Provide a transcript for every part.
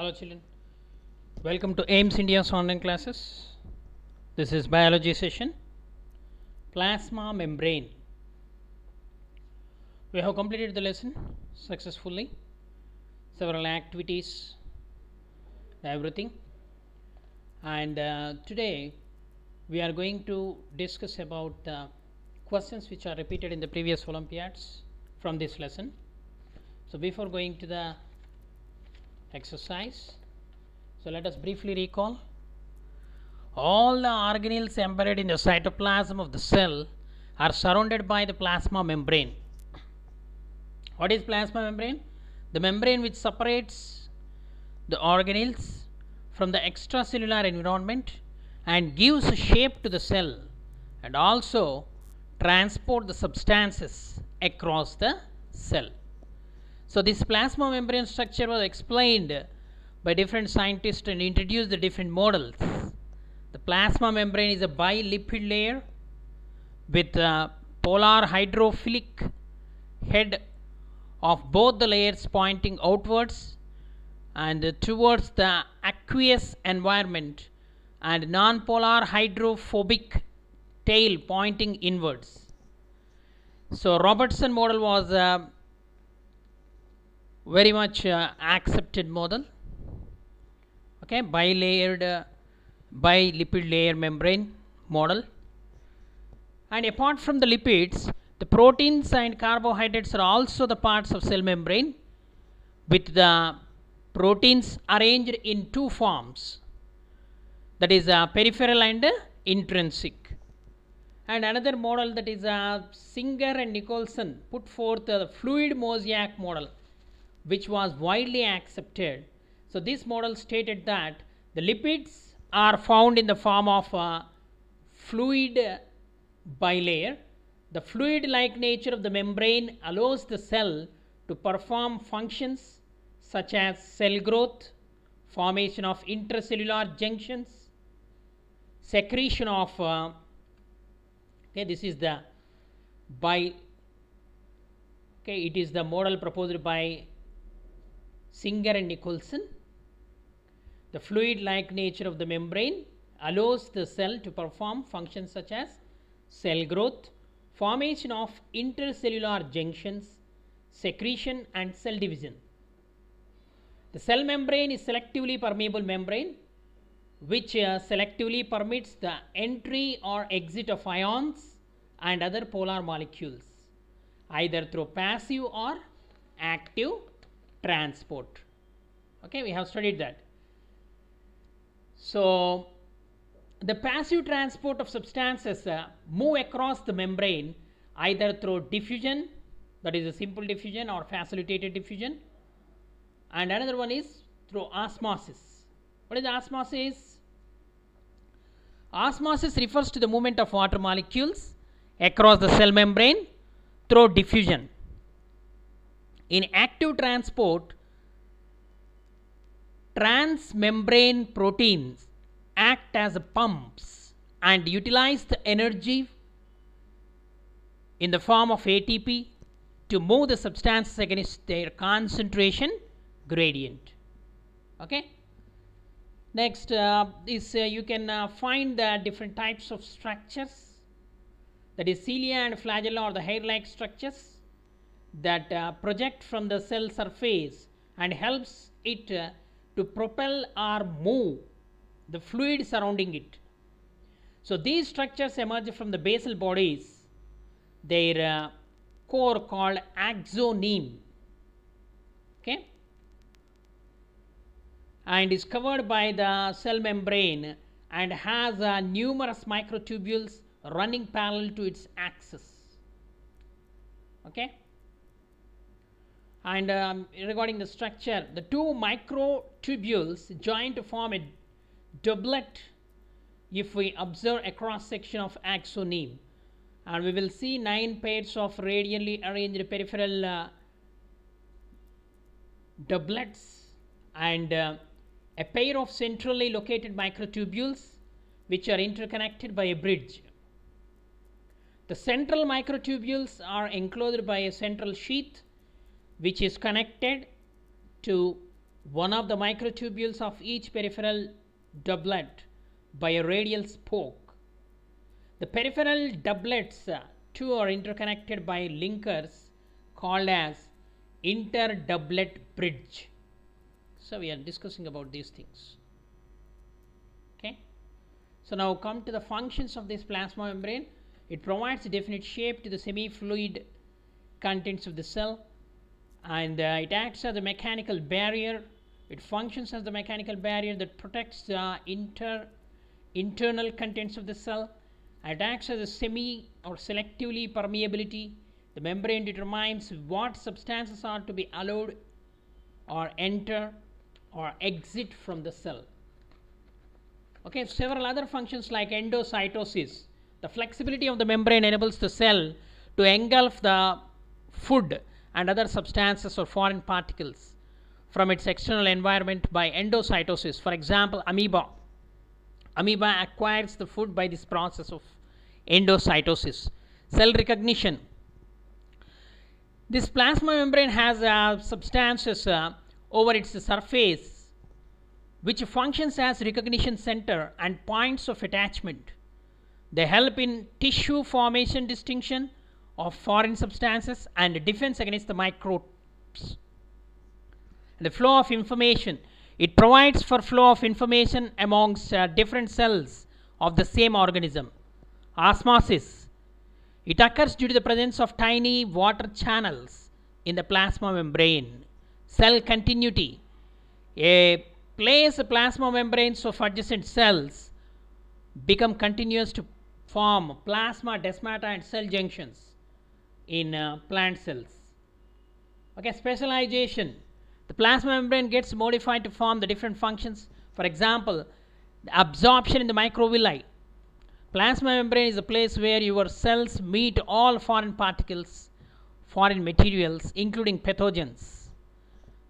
Hello children, welcome to AIMS India's online classes. This is biology session, plasma membrane. We have completed the lesson successfully, several activities, everything, and today we are going to discuss about questions which are repeated in the previous Olympiads from this lesson. So before going to the exercise, so let us briefly recall. All the organelles embedded in the cytoplasm of the cell are surrounded by the plasma membrane. What is plasma membrane? The membrane which separates the organelles from the extracellular environment and gives shape to the cell and also transport the substances across the cell. So this plasma membrane structure was explained by different scientists and introduced the different models. The plasma membrane is a bilipid layer with a polar hydrophilic head of both the layers pointing outwards and towards the aqueous environment and non-polar hydrophobic tail pointing inwards. So Robertson model was a very much accepted model. Okay, bilipid layer membrane model. And apart from the lipids, the proteins and carbohydrates are also the parts of cell membrane, with the proteins arranged in two forms, that is peripheral and intrinsic. And another model, that is Singer and Nicholson put forth the fluid mosaic model, which was widely accepted. So this model stated that the lipids are found in the form of fluid bilayer. The fluid-like nature of the membrane allows the cell to perform functions such as cell growth, formation of intracellular junctions, secretion of this is the it is the model proposed by Singer and Nicholson. The fluid-like nature of the membrane allows the cell to perform functions such as cell growth, formation of intercellular junctions, secretion and cell division. The cell membrane is selectively permeable membrane which selectively permits the entry or exit of ions and other polar molecules either through passive or active transport. Okay, we have studied that. So the passive transport of substances move across the membrane either through diffusion, that is a simple diffusion, or facilitated diffusion, and another one is through osmosis. What is osmosis? Osmosis refers to the movement of water molecules across the cell membrane through diffusion. In active transport, transmembrane proteins act as pumps and utilize the energy in the form of ATP to move the substances against their concentration gradient. Okay. Next you can find the different types of structures, that is cilia and flagella, or the hair-like structures that project from the cell surface and helps it to propel or move the fluid surrounding it. So these structures emerge from the basal bodies, their core called axoneme, okay, and is covered by the cell membrane and has numerous microtubules running parallel to its axis. Okay. And regarding the structure, the two microtubules join to form a doublet if we observe a cross section of axoneme, and we will see 9 pairs of radially arranged peripheral doublets and a pair of centrally located microtubules which are interconnected by a bridge. The central microtubules are enclosed by a central sheath which is connected to one of the microtubules of each peripheral doublet by a radial spoke. The peripheral doublets two are interconnected by linkers called as interdoublet bridge. So we are discussing about these things. Okay. So now come to the functions of this plasma membrane. It provides a definite shape to the semi-fluid contents of the cell, and it acts as a mechanical barrier. It functions as the mechanical barrier that protects the internal contents of the cell. It acts as a semi or selectively permeability. The membrane determines what substances are to be allowed or enter or exit from the cell. Okay, several other functions like endocytosis. The flexibility of the membrane enables the cell to engulf the food and other substances or foreign particles from its external environment by endocytosis. For example, amoeba. Amoeba acquires the food by this process of endocytosis. Cell recognition. This plasma membrane has substances over its surface which functions as recognition center and points of attachment. They help in tissue formation, distinction of foreign substances, and defense against the microbes. The flow of information. It provides for flow of information amongst different cells of the same organism. Osmosis. It occurs due to the presence of tiny water channels in the plasma membrane. Cell continuity. A plasma membranes of adjacent cells become continuous to form plasma, desmata, and cell junctions in plant cells. Okay, specialization. The plasma membrane gets modified to form the different functions. For example, the absorption in the microvilli. Plasma membrane is a place where your cells meet all foreign particles, foreign materials, including pathogens.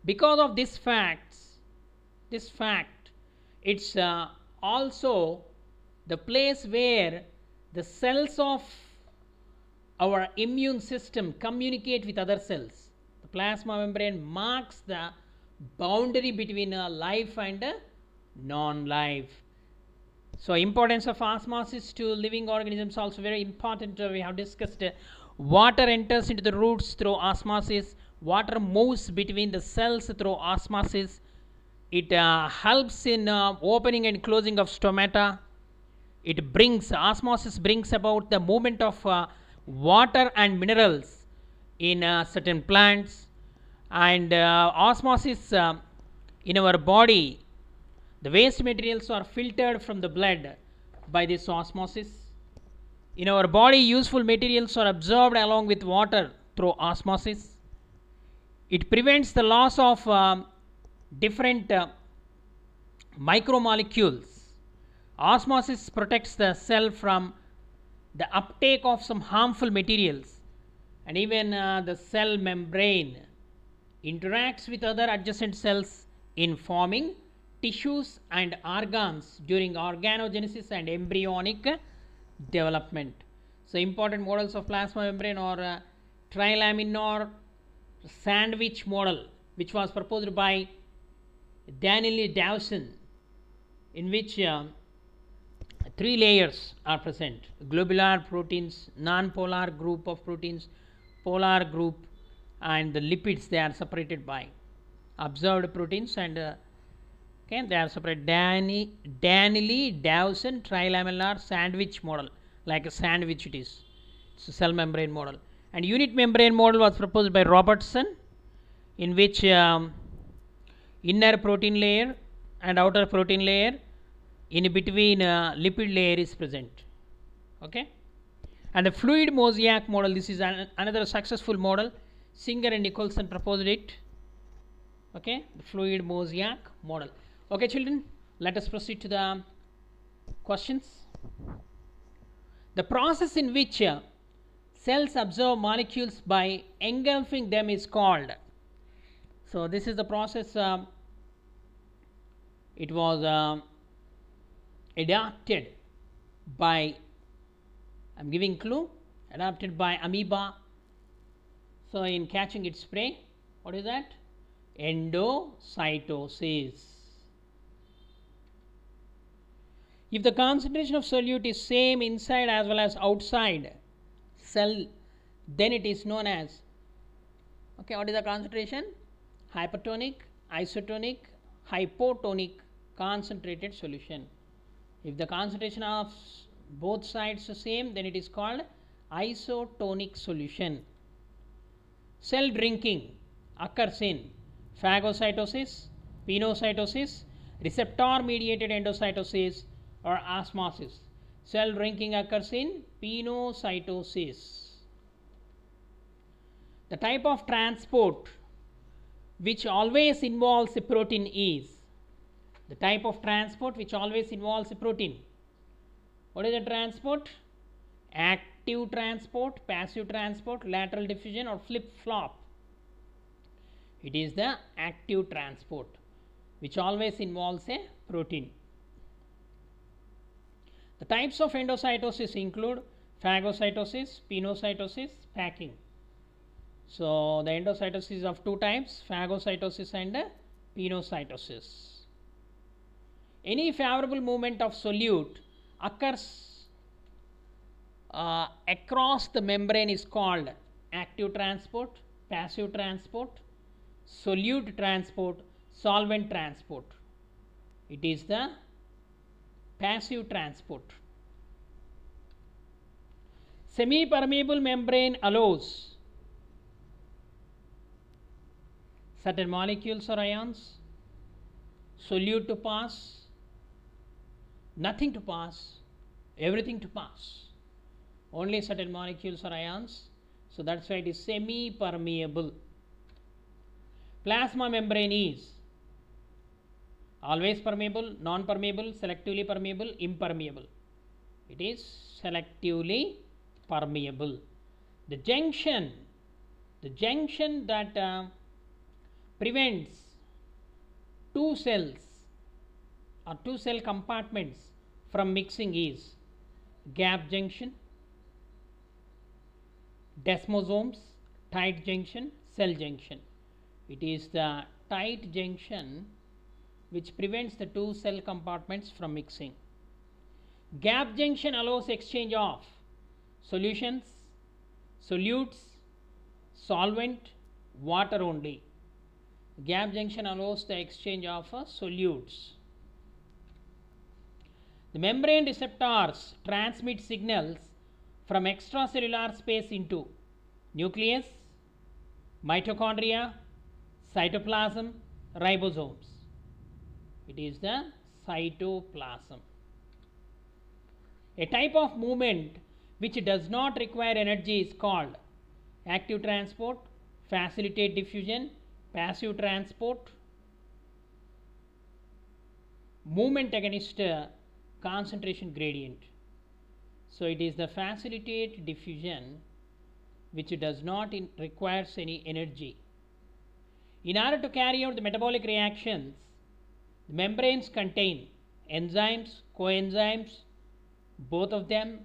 Because of this fact, it's also the place where the cells of our immune system communicate with other cells. The plasma membrane marks the boundary between life and non-life. So importance of osmosis to living organisms also very important. We have discussed water enters into the roots through osmosis. Water moves between the cells through osmosis. It helps in opening and closing of stomata. Osmosis brings about the movement of water and minerals in certain plants, and osmosis in our body. The waste materials are filtered from the blood by this osmosis. In our body, useful materials are absorbed along with water through osmosis. It prevents the loss of different micromolecules. Osmosis protects the cell from the uptake of some harmful materials, and even the cell membrane interacts with other adjacent cells in forming tissues and organs during organogenesis and embryonic development. So important models of plasma membrane are trilaminar sandwich model, which was proposed by Daniel Dawson, in which 3 layers are present: globular proteins, non-polar group of proteins, polar group, and the lipids. They are separated by observed proteins, and they are separated. Daniel Dawson trilaminar sandwich model, like a sandwich it is. It's a cell membrane model. And unit membrane model was proposed by Robertson, in which inner protein layer and outer protein layer, in between lipid layer is present. Okay. And the fluid mosaic model, this is another successful model. Singer and Nicholson proposed it. Okay, the fluid mosaic model. Okay, children, let us proceed to the questions. The process in which cells absorb molecules by engulfing them is called. So this is the process. It was adapted by, I'm giving clue, adapted by amoeba. So in catching its prey, what is that? endocytosis. If the concentration of solute is same inside as well as outside cell, then it is known as, okay, what is the concentration? Hypertonic, isotonic, hypotonic concentrated solution. If the concentration of both sides is same, then it is called isotonic solution. Cell drinking occurs in phagocytosis, pinocytosis, receptor mediated endocytosis, or osmosis. Cell drinking occurs in pinocytosis. The type of transport which always involves a protein is, the type of transport which always involves a protein. What is the transport? Active transport, passive transport, lateral diffusion, or flip flop. It is the active transport which always involves a protein. The types of endocytosis include phagocytosis, pinocytosis, packing. So, the endocytosis is of two types, phagocytosis and pinocytosis. Any favorable movement of solute occurs across the membrane is called active transport, passive transport, solute transport, solvent transport. It is the passive transport. Semi-permeable membrane allows certain molecules or ions, solute to pass, nothing to pass, everything to pass. Only certain molecules or ions. So that's why it is semi-permeable. Plasma membrane is always permeable, non-permeable, selectively permeable, impermeable. It is selectively permeable. The junction that prevents two cells or two cell compartments from mixing is gap junction, desmosomes, tight junction, cell junction. It is the tight junction which prevents the two cell compartments from mixing. Gap junction allows exchange of solutions, solutes, solvent, water only. Gap junction allows the exchange of solutes. The membrane receptors transmit signals from extracellular space into nucleus, mitochondria, cytoplasm, ribosomes. It is the cytoplasm. A type of movement which does not require energy is called active transport, facilitate diffusion, passive transport, movement against concentration gradient. So it is the facilitate diffusion which does not requires any energy. In order to carry out the metabolic reactions, the membranes contain enzymes, coenzymes, both of them,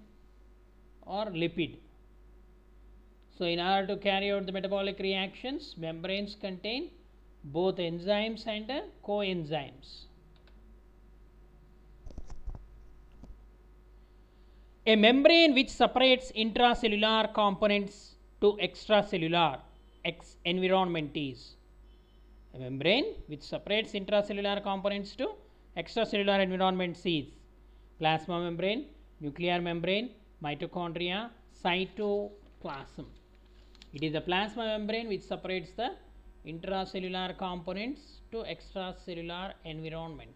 or lipid. So in order to carry out the metabolic reactions, membranes contain both enzymes and coenzymes. A membrane which separates intracellular components to extracellular environment is a membrane which separates intracellular components to extracellular environment is plasma membrane, nuclear membrane, mitochondria, cytoplasm. It is the plasma membrane which separates the intracellular components to extracellular environment.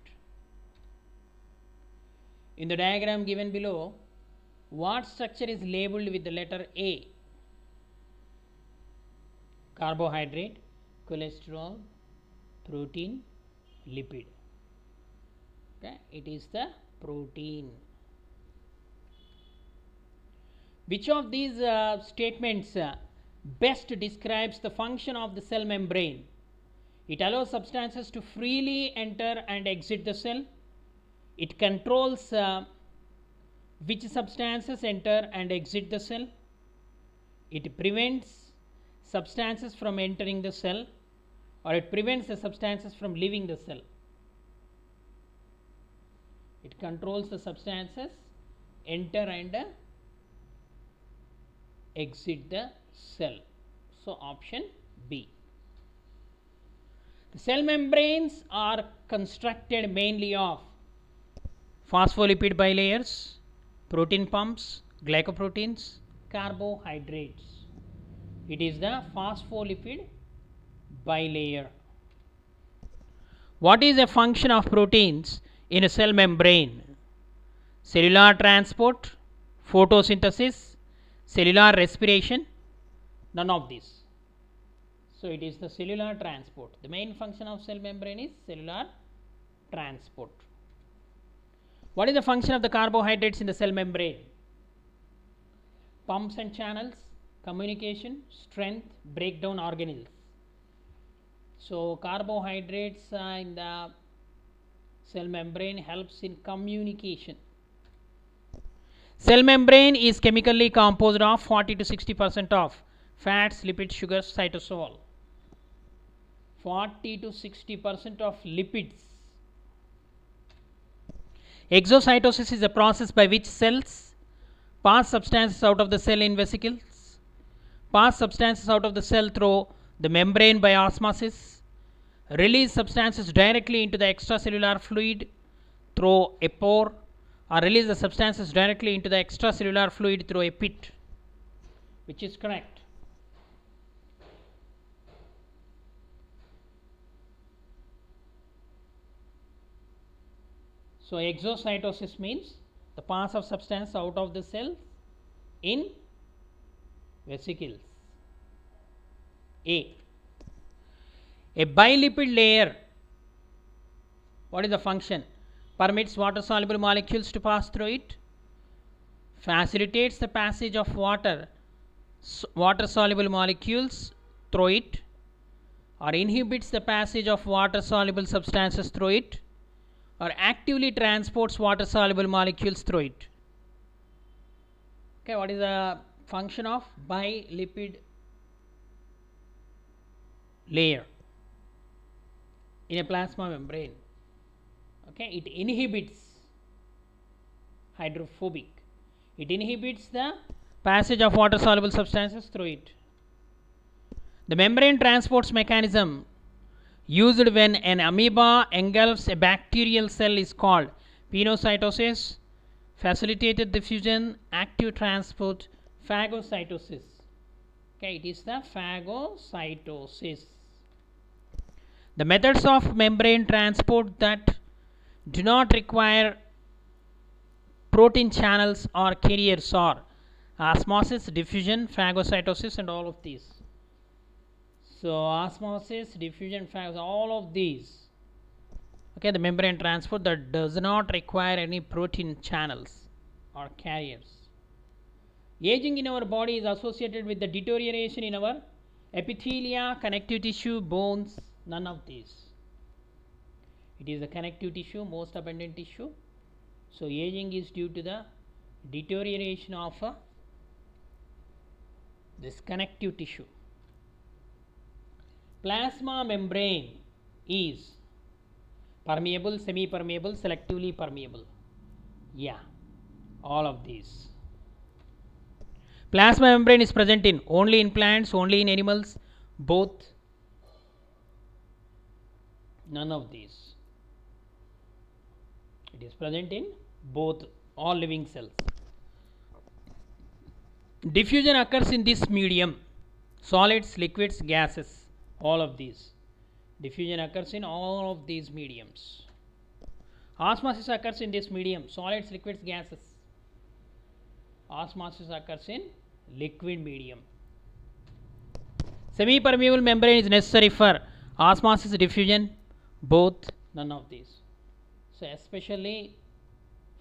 In the diagram given below, what structure is labeled with the letter A? Carbohydrate, cholesterol, protein, lipid. Okay, it is the protein. Which of these statements best describes the function of the cell membrane? It allows substances to freely enter and exit the cell. It controls which substances enter and exit the cell. It prevents substances from entering the cell. or it prevents the substances from leaving the cell. It controls the substances enter and exit the cell. So option B. The cell membranes are constructed mainly of phospholipid bilayers, protein pumps, glycoproteins, carbohydrates. It is the phospholipid bilayer. What is the function of proteins in a cell membrane? Cellular transport, photosynthesis, cellular respiration, none of these. So it is the cellular transport. The main function of cell membrane is cellular transport. What is the function of the carbohydrates in the cell membrane? Pumps and channels, communication, strength, breakdown organelles. So carbohydrates in the cell membrane helps in communication. Cell membrane is chemically composed of 40 to 60% of fats, lipids, sugars, cytosol. 40 to 60% of lipids. Exocytosis is a process by which cells pass substances out of the cell in vesicles, pass substances out of the cell through the membrane by osmosis, release substances directly into the extracellular fluid through a pore, or release the substances directly into the extracellular fluid through a pit. Which is correct? So exocytosis means the pass of substance out of the cell in vesicles. A bilipid layer, what is the function? Permits water soluble molecules to pass through it, facilitates the passage of water soluble molecules through it, or inhibits the passage of water soluble substances through it, or actively transports water soluble molecules through it. Okay, what is the function of bilipid layer in a plasma membrane? Okay, it inhibits hydrophobic. It inhibits the passage of water soluble substances through it. The membrane transports mechanism used when an amoeba engulfs a bacterial cell is called pinocytosis, facilitated diffusion, active transport, phagocytosis. Okay, it is the phagocytosis. The methods of membrane transport that do not require protein channels or carriers are osmosis, diffusion, phagocytosis, and all of these. So osmosis, diffusion, phagocytosis, all of these. Okay, the membrane transport that does not require any protein channels or carriers. Aging in our body is associated with the deterioration in our epithelia, connective tissue, bones, none of these. It is the connective tissue, most abundant tissue. So aging is due to the deterioration of this connective tissue. Plasma membrane is permeable, semi-permeable, selectively permeable. Yeah, all of these. Plasma membrane is present in only in plants, only in animals, both, none of these. It is present in both, all living cells. Diffusion occurs in this medium, solids, liquids, gases, all of these. Diffusion occurs in all of these mediums. Osmosis occurs in this medium, solids, liquids, gases. Osmosis occurs in liquid medium. Semi-permeable membrane is necessary for osmosis, diffusion, both, none of these. So especially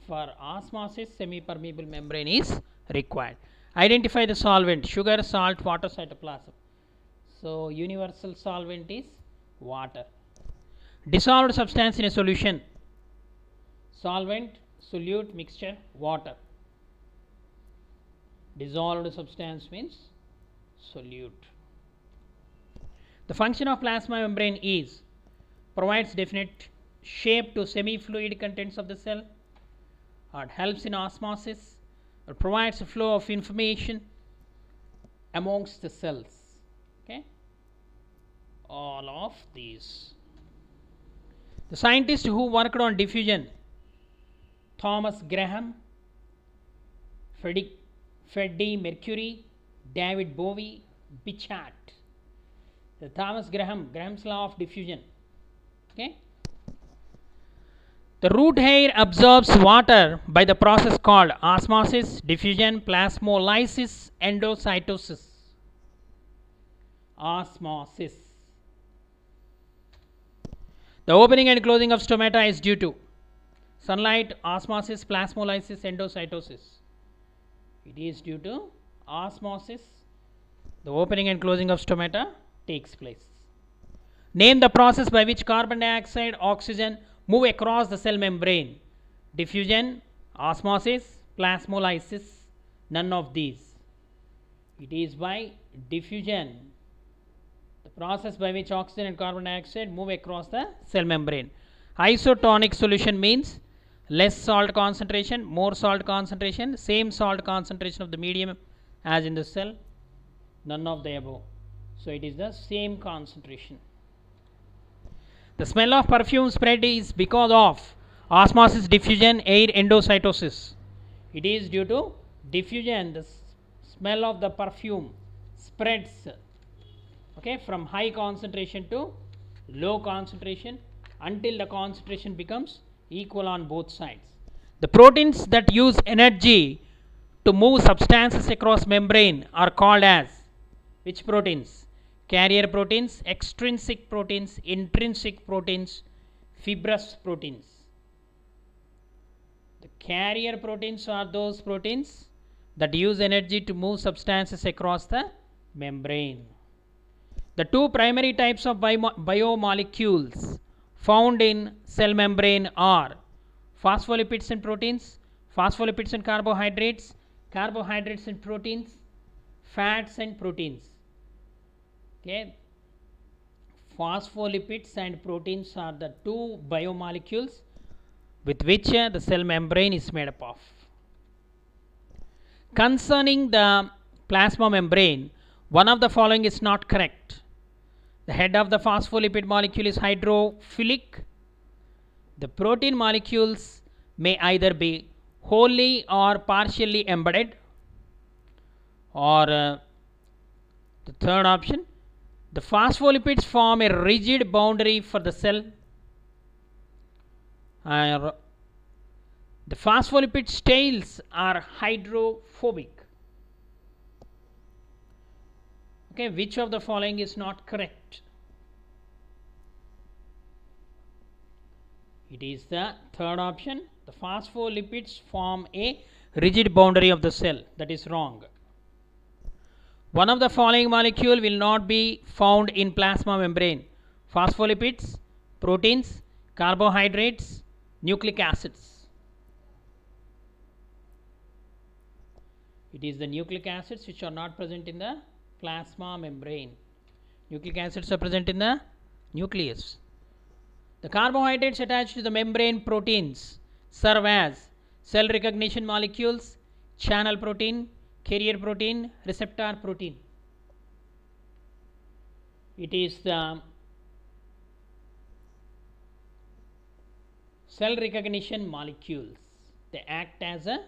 for osmosis, semi-permeable membrane is required. Identify the solvent: sugar, salt, water, cytoplasm. So universal solvent is water. Dissolved substance in a solution: solvent, solute, mixture, water. Dissolved substance means solute. The function of plasma membrane is provides definite shape to semi-fluid contents of the cell, or it helps in osmosis, or provides a flow of information amongst the cells. Okay, all of these. The scientists who worked on diffusion: Thomas Graham, Freddie Mercury, David Bowie, Bichat. The Thomas Graham's law of diffusion. Okay. The root hair absorbs water by the process called osmosis, diffusion, plasmolysis, endocytosis. Osmosis. The opening and closing of stomata is due to sunlight, osmosis, plasmolysis, endocytosis. It is due to osmosis. The opening and closing of stomata takes place. Name the process by which carbon dioxide, oxygen move across the cell membrane. Diffusion, osmosis, plasmolysis, none of these. It is by diffusion, the process by which oxygen and carbon dioxide move across the cell membrane. Isotonic solution means less salt concentration, more salt concentration, same salt concentration of the medium as in the cell, none of the above. So it is the same concentration. The smell of perfume spread is because of osmosis, diffusion, air, endocytosis. It is due to diffusion. The smell of the perfume spreads, okay, from high concentration to low concentration until the concentration becomes equal on both sides. The proteins that use energy to move substances across membrane are called as which proteins? Carrier proteins, extrinsic proteins, intrinsic proteins, fibrous proteins. The carrier proteins are those proteins that use energy to move substances across the membrane. The two primary types of biomolecules found in cell membrane are phospholipids and proteins, phospholipids and carbohydrates, carbohydrates and proteins, fats and proteins. Okay, phospholipids and proteins are the two biomolecules with which the cell membrane is made up of. Concerning the plasma membrane, one of the following is not correct. The head of the phospholipid molecule is hydrophilic. The protein molecules may either be wholly or partially embedded, or the third option, the phospholipids form a rigid boundary for the cell. The phospholipid tails are hydrophobic. Okay, which of the following is not correct? It is the third option. The phospholipids form a rigid boundary of the cell. That is wrong. One of the following molecule will not be found in plasma membrane: phospholipids, proteins, carbohydrates, nucleic acids. It is the nucleic acids which are not present in the plasma membrane. Nucleic acids are present in the nucleus. The carbohydrates attached to the membrane proteins serve as cell recognition molecules, channel protein, carrier protein, receptor protein. It is the cell recognition molecules. They act as a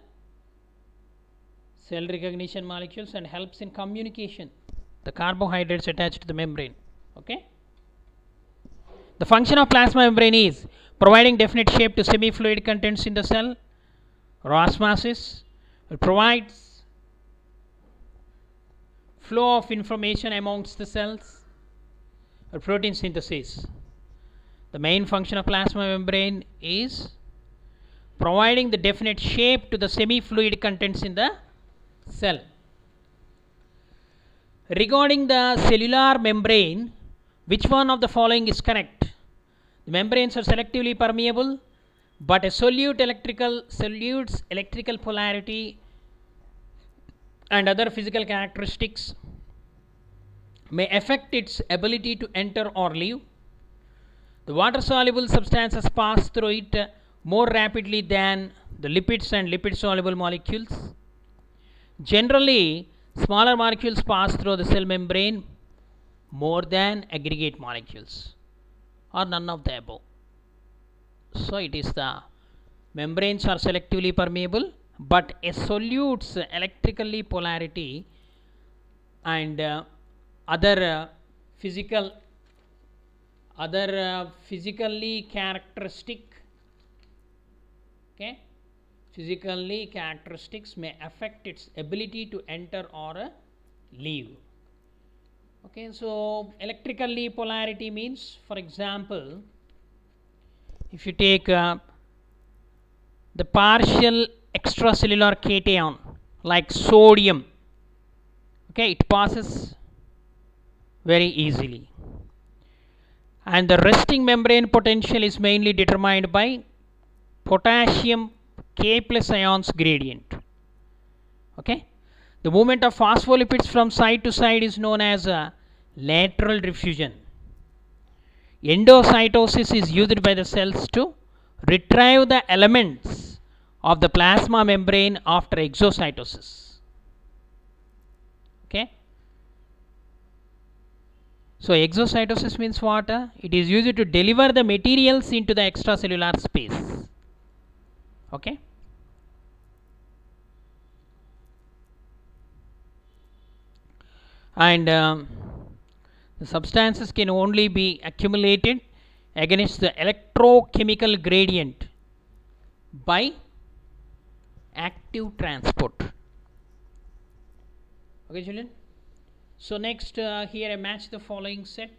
cell recognition molecules and helps in communication. The carbohydrates attached to the membrane. Okay. The function of plasma membrane is providing definite shape to semi-fluid contents in the cell, or osmosis. It provides flow of information amongst the cells, or protein synthesis. The main function of plasma membrane is providing the definite shape to the semi-fluid contents in the cell. Regarding the cellular membrane, which one of the following is correct? The membranes are selectively permeable, but a solutes electrical polarity and other physical characteristics may affect its ability to enter or leave. The water soluble substances pass through it more rapidly than the lipids and lipid soluble molecules. Generally, smaller molecules pass through the cell membrane more than aggregate molecules, or none of the above. So it is the membranes are selectively permeable, but a solute's electrically polarity and other physically characteristic, okay, physically characteristics may affect its ability to enter or leave. Okay, so electrically polarity means, for example, if you take the partial extracellular cation like sodium, okay, it passes very easily, and the resting membrane potential is mainly determined by potassium K plus ions gradient. Okay, the movement of phospholipids from side to side is known as lateral diffusion. Endocytosis is used by the cells to retrieve the elements of the plasma membrane after exocytosis. Okay, so exocytosis means what? It is used to deliver the materials into the extracellular space. Okay, and the substances can only be accumulated against the electrochemical gradient by active transport. Okay, children. So next, here I match the following set.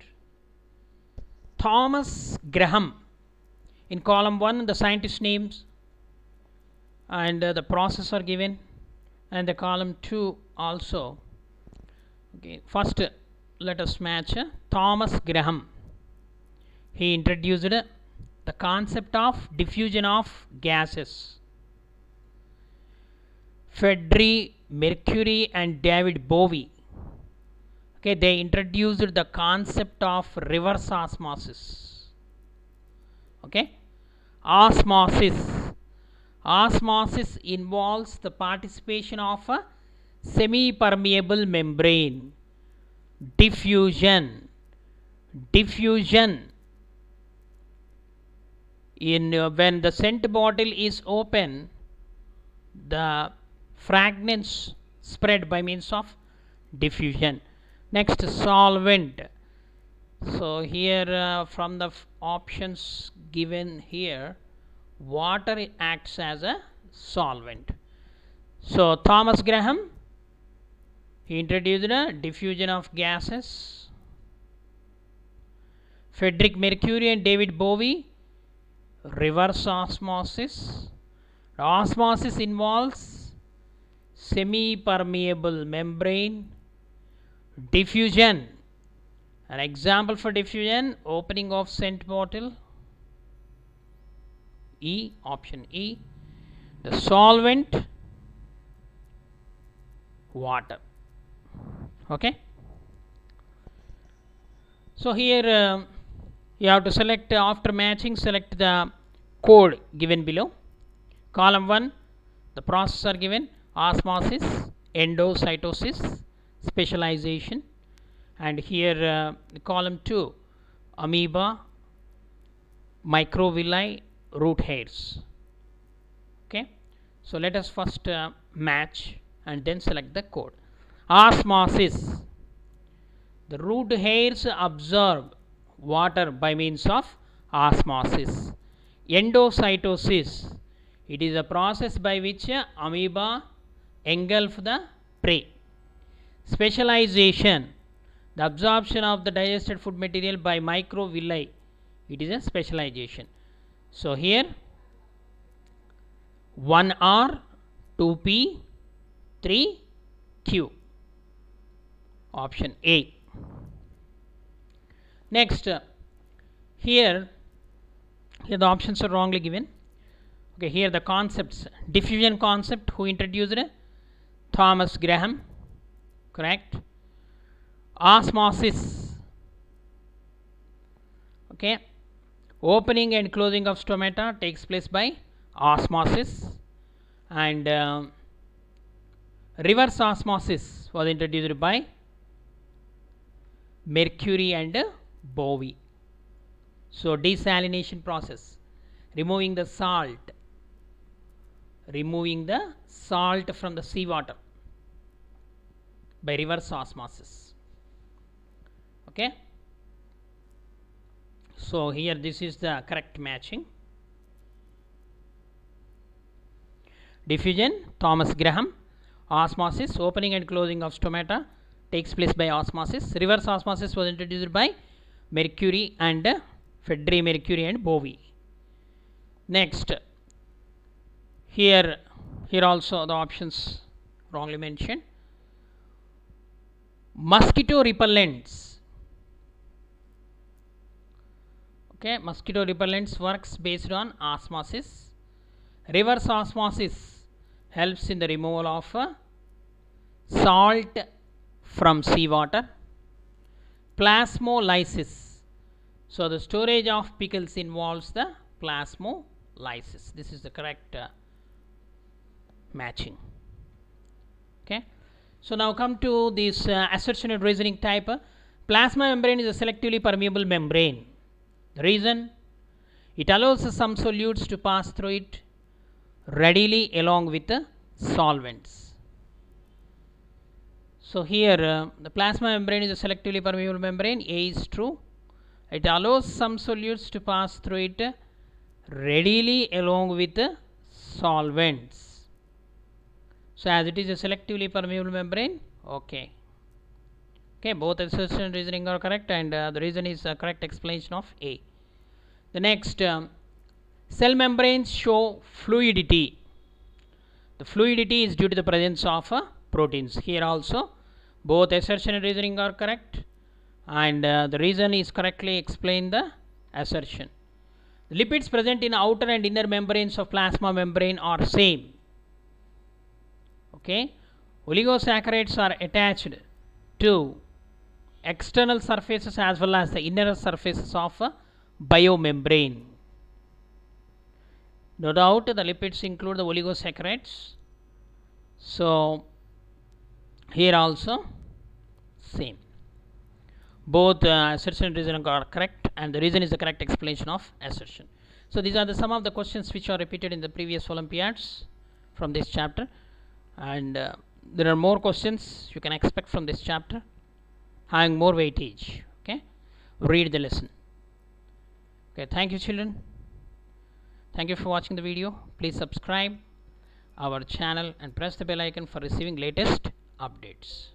Thomas Graham. In column 1, the scientist names and the process are given, and the column 2 also. Okay, first let us match Thomas Graham. He introduced the concept of diffusion of gases. Freddie Mercury and David Bowie, okay, they introduced the concept of reverse osmosis. Okay, osmosis involves the participation of a semi-permeable membrane. Diffusion in when the scent bottle is open, the fragrance spread by means of diffusion. Next, solvent. So here from the options given here, water acts as a solvent. So Thomas Graham, he introduced a diffusion of gases. Frederick Mercury and David Bowie, reverse osmosis. Osmosis involves semi-permeable membrane. Diffusion, an example for diffusion, opening of scent bottle. E, option E. The solvent, water. Okay, so here you have to select, after matching, select the code given below. Column 1, the process are given: osmosis, endocytosis, specialization, and here column 2, amoeba, microvilli, root hairs. Okay, so let us first match and then select the code. Osmosis, the root hairs absorb water by means of osmosis. Endocytosis, it is a process by which amoeba engulf the prey. Specialization, the absorption of the digested food material by microvilli, it is a specialization. So here 1R, 2P, 3Q, option A. Next, here the options are wrongly given. Okay, here the concepts: diffusion concept, who introduced it? Thomas Graham, correct. osmosis. Okay, opening and closing of stomata takes place by osmosis, and reverse osmosis was introduced by Mercury and Bowie. So desalination process, removing the salt from the seawater by reverse osmosis. Okay, so here this is the correct matching. Diffusion, Thomas Graham. Osmosis, opening and closing of stomata takes place by osmosis. Reverse osmosis was introduced by Mercury and Freddie Mercury and Bowie. Next, here also the options wrongly mentioned. Mosquito repellents. Okay, mosquito repellents works based on osmosis. Reverse osmosis helps in the removal of salt from seawater. Plasmolysis, so the storage of pickles involves the plasmolysis. This is the correct matching. Okay, so now come to this assertion and reasoning type. Plasma membrane is a selectively permeable membrane. The reason, it allows some solutes to pass through it readily along with the solvents. So here the plasma membrane is a selectively permeable membrane. A is true. It allows some solutes to pass through it readily along with the solvents. So as it is a selectively permeable membrane, okay, both assertion and reasoning are correct, and the reason is a correct explanation of A. The next, cell membranes show fluidity. The fluidity is due to the presence of proteins. Here also both assertion and reasoning are correct, and the reason is correctly explained the assertion. The lipids present in outer and inner membranes of plasma membrane are same. Okay, oligosaccharides are attached to external surfaces as well as the inner surfaces of biomembrane. No doubt the lipids include the oligosaccharides. So here also same. Both assertion and reasoning are correct, and the reason is the correct explanation of assertion. So these are the some of the questions which are repeated in the previous Olympiads from this chapter, and there are more questions you can expect from this chapter having more weightage. Okay, read the lesson. Okay, thank you children. Thank you for watching the video. Please subscribe our channel and press the bell icon for receiving latest updates.